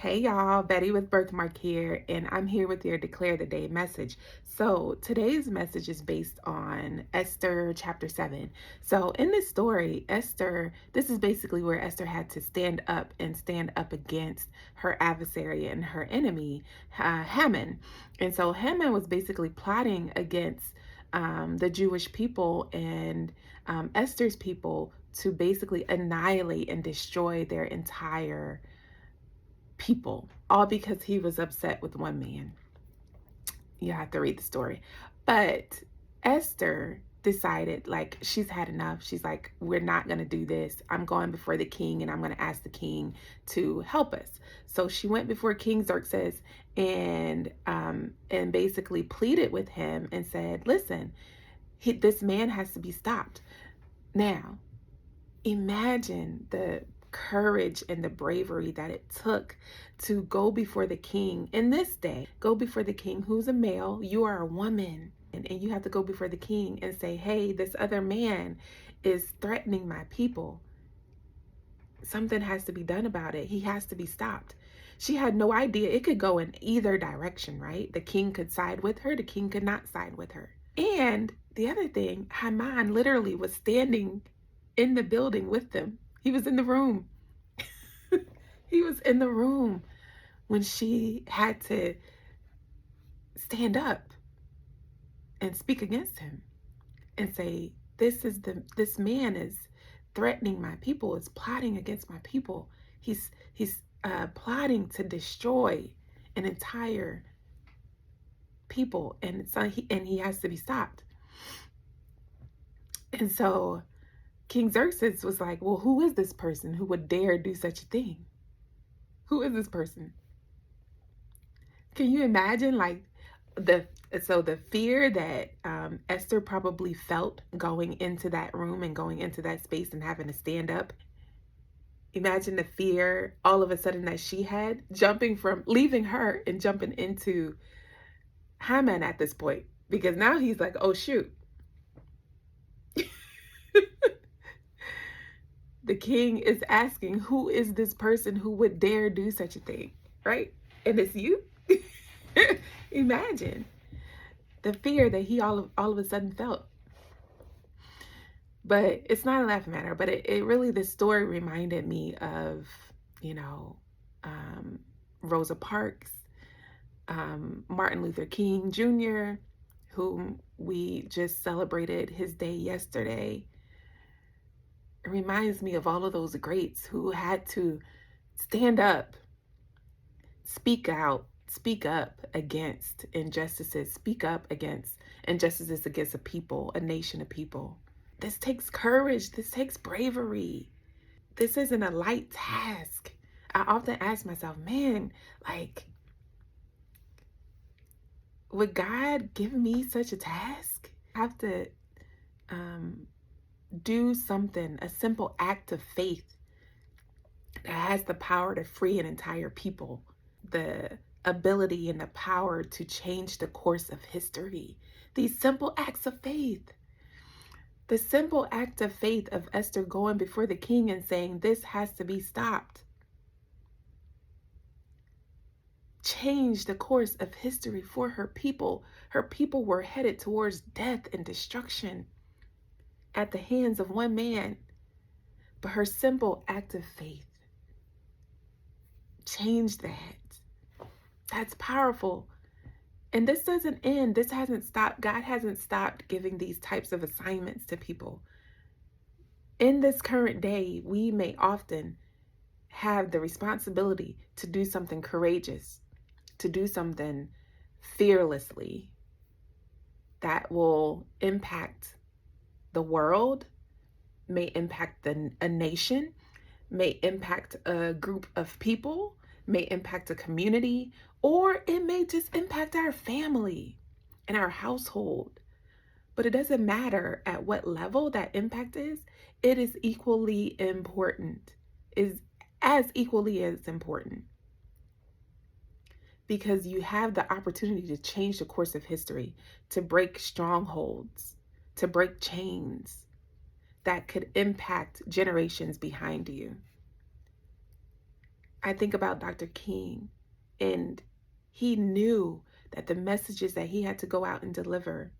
Hey y'all, Betty with Birthmark here, and I'm here with your Declare the Day message. So today's message is based on Esther chapter 7. So in this story, this is basically where Esther had to stand up against her adversary and her enemy, Haman. And so Haman was basically plotting against the Jewish people and Esther's people to basically annihilate and destroy their entire people, all because he was upset with one man. You have to read the story. But Esther decided, like, she's had enough. She's like, we're not going to do this. I'm going before the king and I'm going to ask the king to help us. So she went before King Xerxes and basically pleaded with him and said, listen, this man has to be stopped. Now, imagine the courage and the bravery that it took to go before the king in this day. Go before the king who's a male, you are a woman, and you have to go before the king and say, hey, this other man is threatening my people. Something has to be done about it. He has to be stopped. She had no idea. It could go in either direction, right? The king could side with her, the king could not side with her. And the other thing, Haman literally was standing in the building with them. He was in the room. He was in the room when she had to stand up and speak against him and say, this man is threatening my people, is plotting against my people. He's plotting to destroy an entire people, and so he has to be stopped. And so King Xerxes was like, well, who is this person who would dare do such a thing? Who is this person? Can you imagine, like, the fear that Esther probably felt going into that room and going into that space and having to stand up? Imagine the fear all of a sudden that she had, jumping from leaving her and jumping into Haman at this point, because now he's like, oh shoot. The king is asking, who is this person who would dare do such a thing, right? And it's you. Imagine the fear that he all of a sudden felt. But it's not a laughing matter, but it really, this story reminded me of, you know, Rosa Parks, Martin Luther King Jr., whom we just celebrated his day yesterday. It reminds me of all of those greats who had to stand up, speak out, speak up against injustices, speak up against injustices against a people, a nation of people. This takes courage. This takes bravery. This isn't a light task. I often ask myself, man, like, would God give me such a task? I have to do something, a simple act of faith that has the power to free an entire people, the ability and the power to change the course of history. These simple acts of faith. The simple act of faith of Esther going before the king and saying, this has to be stopped, changed the course of history for her people. Her people were headed towards death and destruction at the hands of one man. But her simple act of faith changed that. That's powerful. And this doesn't end. This hasn't stopped. God hasn't stopped giving these types of assignments to people. In this current day, we may often have the responsibility to do something courageous, to do something fearlessly that will impact the world, may impact a nation, may impact a group of people, may impact a community, or it may just impact our family and our household. But it doesn't matter at what level that impact is, it is equally important, is as equally as important. Because you have the opportunity to change the course of history, to break strongholds, to break chains that could impact generations behind you. I think about Dr. King, and he knew that the messages that he had to go out and deliver,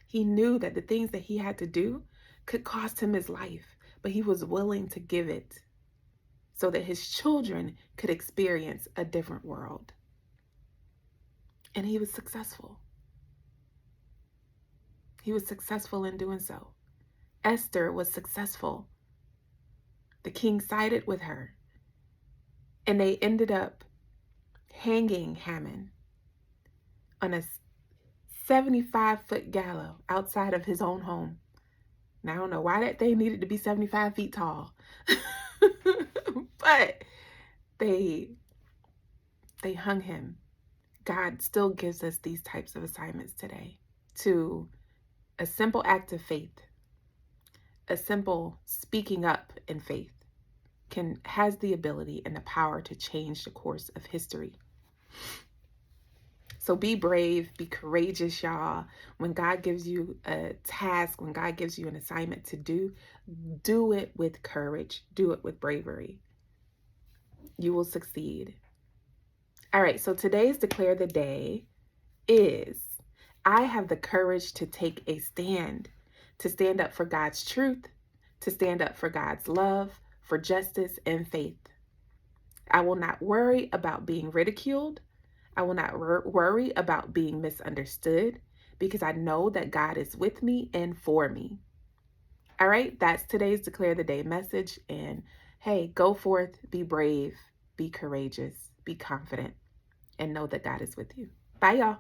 he knew that the things that he had to do could cost him his life, but he was willing to give it so that his children could experience a different world. And he was successful. He was successful in doing so. Esther was successful. The king sided with her, and they ended up hanging Haman on a 75-foot gallows outside of his own home. Now, I don't know why that thing needed to be 75 feet tall, but they hung him. God still gives us these types of assignments today. To a simple act of faith, a simple speaking up in faith has the ability and the power to change the course of history. So be brave, be courageous, y'all. When God gives you a task, when God gives you an assignment to do it with courage, do it with bravery. You will succeed. All right, so today's Declare the Day is, I have the courage to take a stand, to stand up for God's truth, to stand up for God's love, for justice and faith. I will not worry about being ridiculed. I will not worry about being misunderstood, because I know that God is with me and for me. All right, that's today's Declare the Day message. And hey, go forth, be brave, be courageous, be confident, and know that God is with you. Bye, y'all.